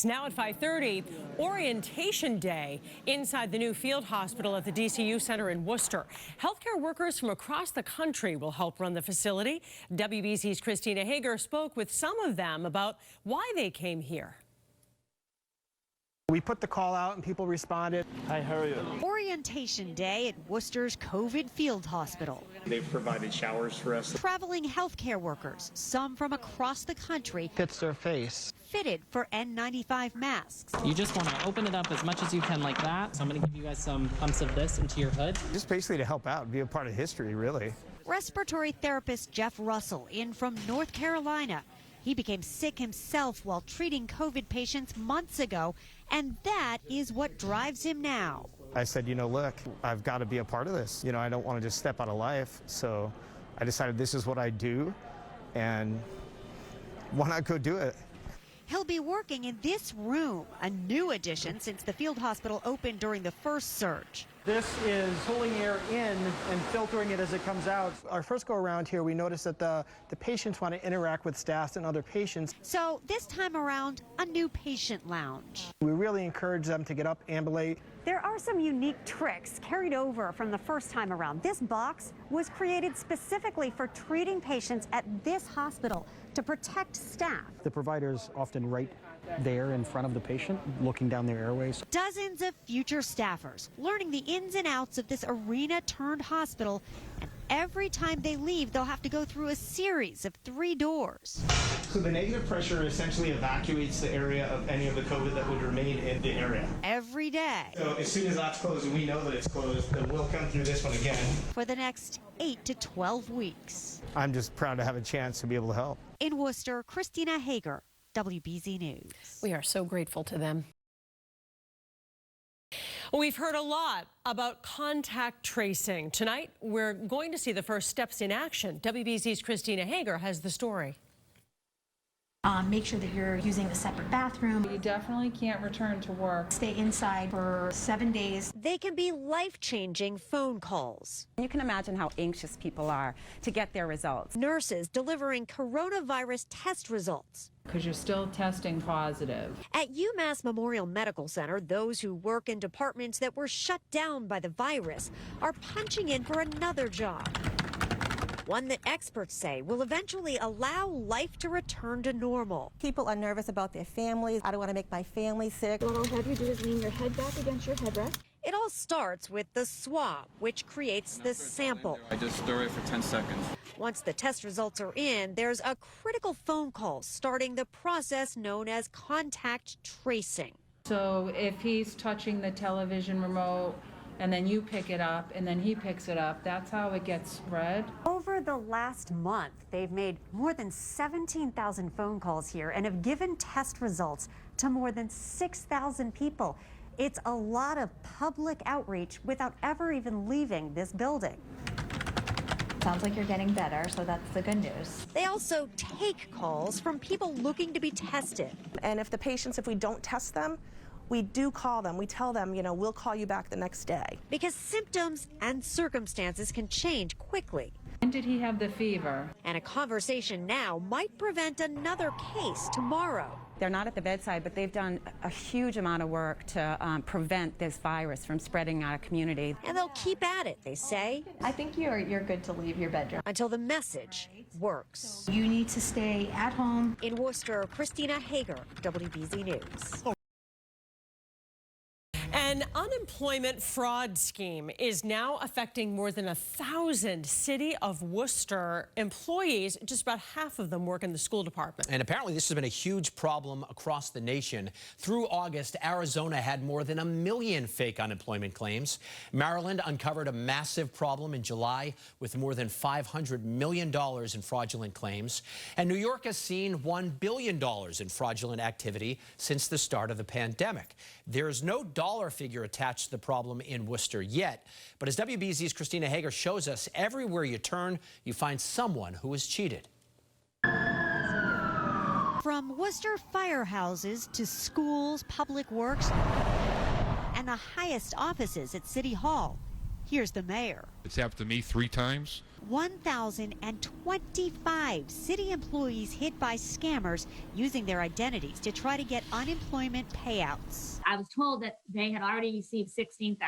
Now at 5:30, orientation day inside the new field hospital at the DCU Center in Worcester. Healthcare workers from across the country will help run the facility. WBZ's Christina Hager spoke with some of them about why they came here. We put the call out and people responded. Hi, how are you? Orientation day at Worcester's COVID Field Hospital. They've provided showers for us. Traveling healthcare workers, some from across the country, Fits their face. fitted for N95 masks. You just want to open it up as much as you can like that. So I'm going to give you guys some pumps of this into your hood. Just basically to help out, be a part of history, really. Respiratory therapist Jeff Russell in from North Carolina. He became sick himself while treating COVID patients months ago, and that is what drives him now. I said, look, I've got to be a part of this. I don't want to just step out of life. So I decided this is what I do, and why not go do it? He'll be working in this room, a new addition since the field hospital opened during the first surge. This is pulling air in and filtering it as it comes out. Our first go around here, we noticed that the patients want to interact with staff and other patients. So this time around, a new patient lounge. We really encourage them to get up, ambulate. There are some unique tricks carried over from the first time around. This box was created specifically for treating patients at this hospital to protect staff. The provider's often right there in front of the patient, looking down their airways. Dozens of future staffers learning the ins and outs of this arena-turned-hospital, and every time they leave, they'll have to go through a series of 3 doors. So the negative pressure essentially evacuates the area of any of the COVID that would remain in the area. Every day. So as soon as that's closed and we know that it's closed, then we'll come through this one again. For the next 8 to 12 weeks. I'm just proud to have a chance to be able to help. In Worcester, Christina Hager, WBZ News. We are so grateful to them. We've heard a lot about contact tracing. Tonight, we're going to see the first steps in action. WBZ's Christina Hager has the story. Make sure that you're using a separate bathroom. You definitely can't return to work. Stay inside for 7 days. They can be life-changing phone calls. You can imagine how anxious people are to get their results. Nurses delivering coronavirus test results. Because you're still testing positive. At UMass Memorial Medical Center, those who work in departments that were shut down by the virus are punching in for another job. One that experts say will eventually allow life to return to normal. People are nervous about their families. I don't want to make my family sick. What I'll have you do is lean your head back against your headrest. It all starts with the swab, which creates the sample. I just stir it for 10 seconds. Once the test results are in, there's a critical phone call starting the process known as contact tracing. So if he's touching the television remote, and then you pick it up, and then he picks it up, that's how it gets spread. Over the last month, they've made more than 17,000 phone calls here and have given test results to more than 6,000 people. It's a lot of public outreach without ever even leaving this building. Sounds like you're getting better, so that's the good news. They also take calls from people looking to be tested. And if we don't test them, we do call them. We tell them, we'll call you back the next day. Because symptoms and circumstances can change quickly. When did he have the fever? And a conversation now might prevent another case tomorrow. They're not at the bedside, but they've done a huge amount of work to prevent this virus from spreading out of community. And they'll keep at it, they say. I think you're good to leave your bedroom. Until the message works. You need to stay at home. In Worcester, Christina Hager, WBZ News. An unemployment fraud scheme is now affecting more than 1,000 City of Worcester employees. Just about half of them work in the school department. And apparently this has been a huge problem across the nation. Through August, Arizona had more than 1 million fake unemployment claims. Maryland uncovered a massive problem in July with more than $500 million in fraudulent claims. And New York has seen $1 billion in fraudulent activity since the start of the pandemic. There's no dollar figure attached to the problem in Worcester yet, but as WBZ's Christina Hager shows us, everywhere you turn, you find someone who is cheated. From Worcester firehouses to schools, public works, and the highest offices at City Hall, Here's the mayor. It's happened to me 3 times. 1,025 city employees hit by scammers using their identities to try to get unemployment payouts. I was told that they had already received $16,000.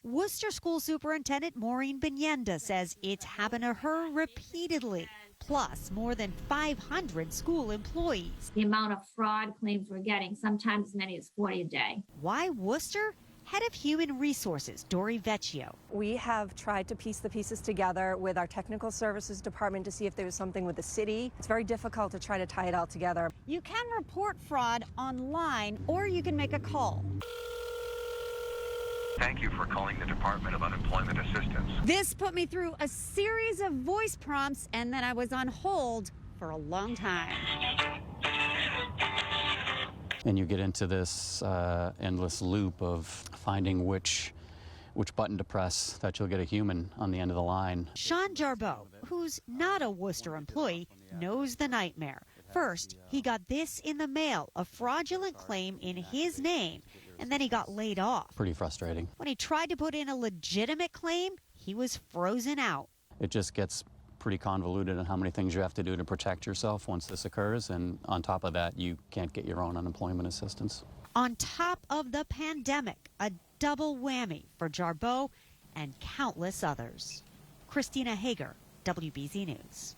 Worcester School Superintendent Maureen Binyenda says it's happened to her repeatedly, plus more than 500 school employees. The amount of fraud claims we're getting, sometimes as many as 40 a day. Why Worcester? Head of Human Resources, Dori Vecchio. We have tried to piece the pieces together with our technical services department to see if there was something with the city. It's very difficult to try to tie it all together. You can report fraud online or you can make a call. Thank you for calling the Department of Unemployment Assistance. This put me through a series of voice prompts and then I was on hold for a long time. And you get into this endless loop of finding which button to press that you'll get a human on the end of the line. Sean Jarboe, who's not a Worcester employee, knows the nightmare. First, he got this in the mail, a fraudulent claim in his name, and then he got laid off. Pretty frustrating. When he tried to put in a legitimate claim, he was frozen out. It just gets pretty convoluted on how many things you have to do to protect yourself once this occurs, and on top of that, you can't get your own unemployment assistance. On top of the pandemic, a double whammy for Jarboe and countless others. Christina Hager, WBZ News.